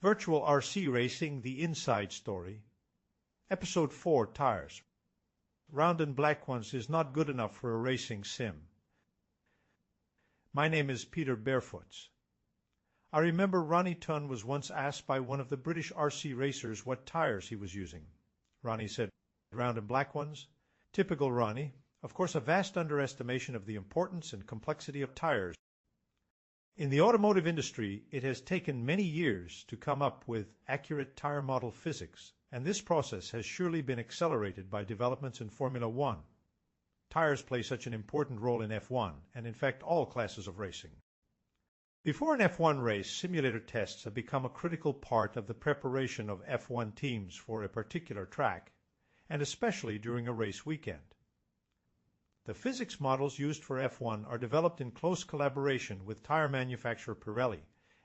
Virtual RC Racing, The Inside Story. Episode 4, Tires. Round and black ones is not good enough for a racing sim. My name is Peter Barefoots. I remember Ronnie Tunn was once asked by one of the British RC racers what tires he was using. Ronnie said, round and black ones. Typical Ronnie. Of course, a vast underestimation of the importance and complexity of tires. In the automotive industry, it has taken many years to come up with accurate tire model physics, and this process has surely been accelerated by developments in Formula One. Tires play such an important role in F1, and in fact all classes of racing. Before an F1 race, simulator tests have become a critical part of the preparation of F1 teams for a particular track, and especially during a race weekend. The physics models used for F1 are developed in close collaboration with tire manufacturer Pirelli,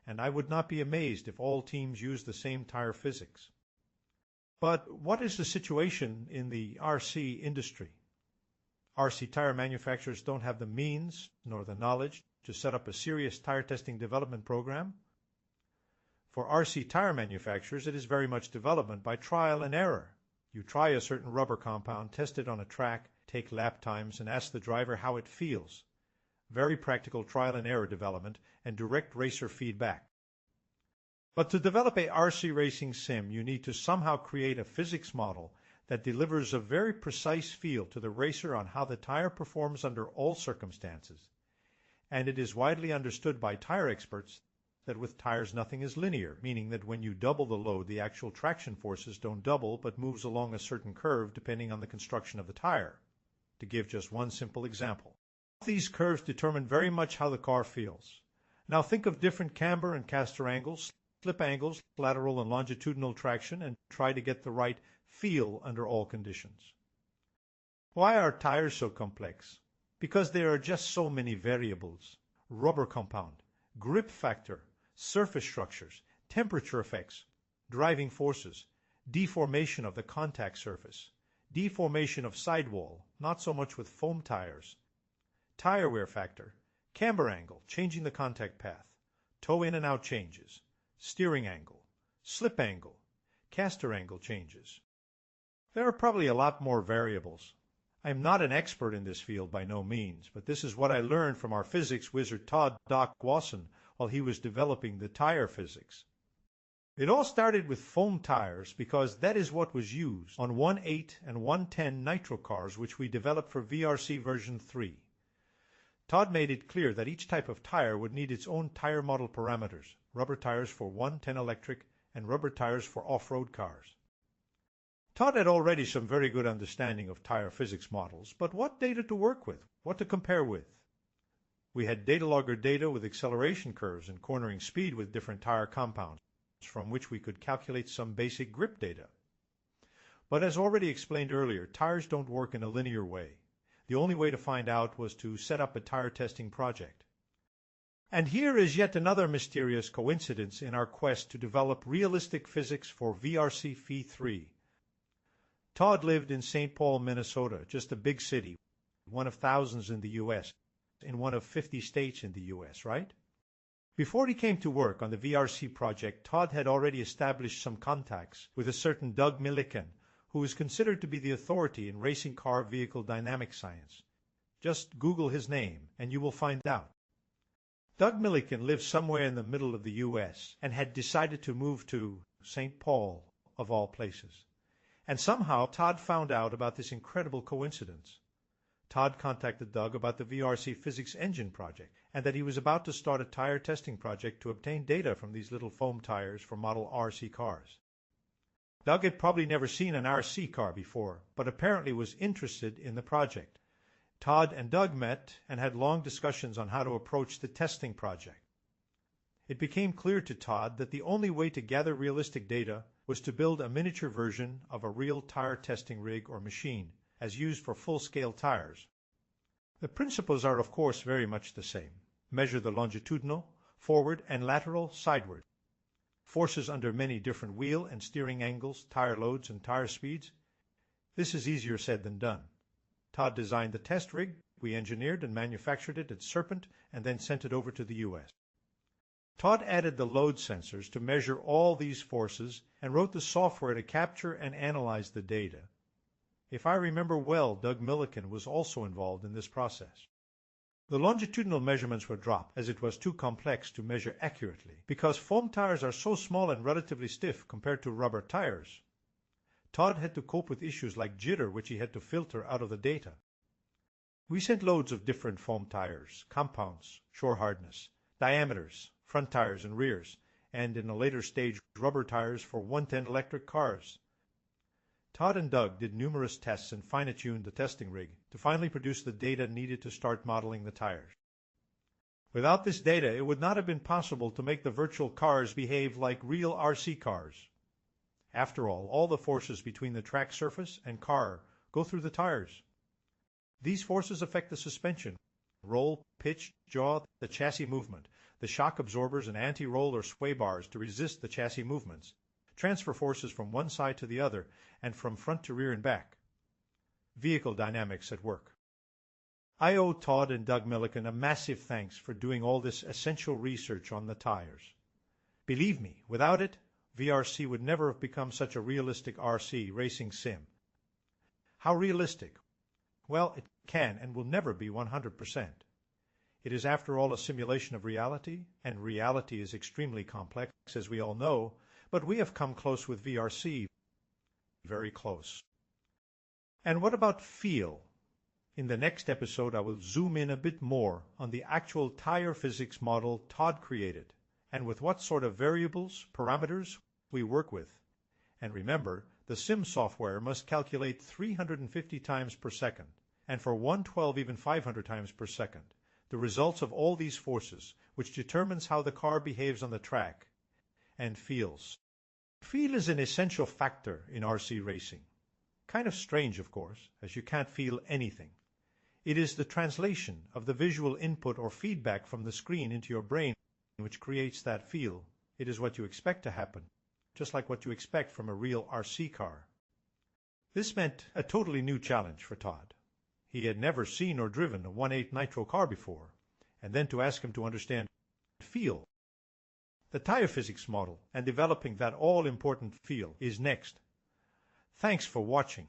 and I would not be amazed if all teams use the same tire physics. But what is the situation in the RC industry? RC tire manufacturers don't have the means nor the knowledge to set up a serious tire testing development program. For RC tire manufacturers, it is very much development by trial and error. You try a certain rubber compound, test it on a track, take lap times, and ask the driver how it feels. Very practical trial and error development and direct racer feedback. But to develop a RC racing sim, you need to somehow create a physics model that delivers a very precise feel to the racer on how the tire performs under all circumstances. And it is widely understood by tire experts that with tires nothing is linear, meaning that when you double the load, the actual traction forces don't double but moves along a certain curve depending on the construction of the tire. To give just one simple example, these curves determine very much how the car feels. Now think of different camber and caster angles, slip angles, lateral and longitudinal traction, and try to get the right feel under all conditions. Why are tires so complex? Because there are just so many variables. Rubber compound, grip factor, surface structures, temperature effects, driving forces, deformation of the contact surface, deformation of sidewall, not so much with foam tires, tire wear factor, camber angle, changing the contact path, toe in and out changes, steering angle, slip angle, caster angle changes. There are probably a lot more variables. I am not an expert in this field by no means, but this is what I learned from our physics wizard Todd "Doc" Wasson while he was developing the tire physics. It all started with foam tires because that is what was used on 1.8 and 1.10 nitro cars which we developed for VRC version 3. Todd made it clear that each type of tire would need its own tire model parameters, rubber tires for 110 electric and rubber tires for off-road cars. Todd had already some very good understanding of tire physics models, but what data to work with, what to compare with? We had data logger data with acceleration curves and cornering speed with different tire compounds, from which we could calculate some basic grip data. But as already explained earlier, tires don't work in a linear way. The only way to find out was to set up a tire testing project. And here is yet another mysterious coincidence in our quest to develop realistic physics for VRC-3. Todd lived in St. Paul, Minnesota, just a big city, one of thousands in the U.S., in one of 50 states in the U.S., right? Before he came to work on the VRC project, Todd had already established some contacts with a certain Doug Millikan, who is considered to be the authority in racing car vehicle dynamic science. Just Google his name, and you will find out. Doug Millikan lived somewhere in the middle of the U.S. and had decided to move to St. Paul, of all places. And somehow Todd found out about this incredible coincidence. Todd contacted Doug about the VRC Physics Engine project and that he was about to start a tire testing project to obtain data from these little foam tires for model RC cars. Doug had probably never seen an RC car before, but apparently was interested in the project. Todd and Doug met and had long discussions on how to approach the testing project. It became clear to Todd that the only way to gather realistic data was to build a miniature version of a real tire testing rig or machine, as used for full-scale tires. The principles are of course very much the same. Measure the longitudinal, forward and lateral sideward. Forces under many different wheel and steering angles, tire loads and tire speeds. This is easier said than done. Todd designed the test rig, we engineered and manufactured it at Serpent and then sent it over to the U.S. Todd added the load sensors to measure all these forces and wrote the software to capture and analyze the data. If I remember well, Doug Millikan was also involved in this process. The longitudinal measurements were dropped as it was too complex to measure accurately because foam tires are so small and relatively stiff compared to rubber tires. Todd had to cope with issues like jitter, which he had to filter out of the data. We sent loads of different foam tires, compounds, shore hardness, diameters, front tires and rears, and in a later stage rubber tires for 110 electric cars. Todd and Doug did numerous tests and fine-tuned the testing rig to finally produce the data needed to start modeling the tires. Without this data, it would not have been possible to make the virtual cars behave like real RC cars. After all the forces between the track surface and car go through the tires. These forces affect the suspension, roll, pitch, yaw, the chassis movement, the shock absorbers and anti-roll or sway bars to resist the chassis movements, transfer forces from one side to the other and from front to rear and back. Vehicle dynamics at work. I owe Todd and Doug Millikan a massive thanks for doing all this essential research on the tires. Believe me, without it, VRC would never have become such a realistic RC racing sim. How realistic? Well, it can and will never be 100%. It is, after all, a simulation of reality, and reality is extremely complex, as we all know, but we have come close with VRC, very close. And what about feel? In the next episode, I will zoom in a bit more on the actual tire physics model Todd created, and with what sort of variables, parameters, we work with. And remember, the sim software must calculate 350 times per second, and for 112 even 500 times per second, the results of all these forces, which determines how the car behaves on the track and feels. Feel is an essential factor in RC racing. Kind of strange, of course, as you can't feel anything. It is the translation of the visual input or feedback from the screen into your brain which creates that feel. It is what you expect to happen, just like what you expect from a real RC car. This meant a totally new challenge for Todd. He had never seen or driven a 1.8 nitro car before, and then to ask him to understand feel. The tire physics model and developing that all-important feel is next. Thanks for watching.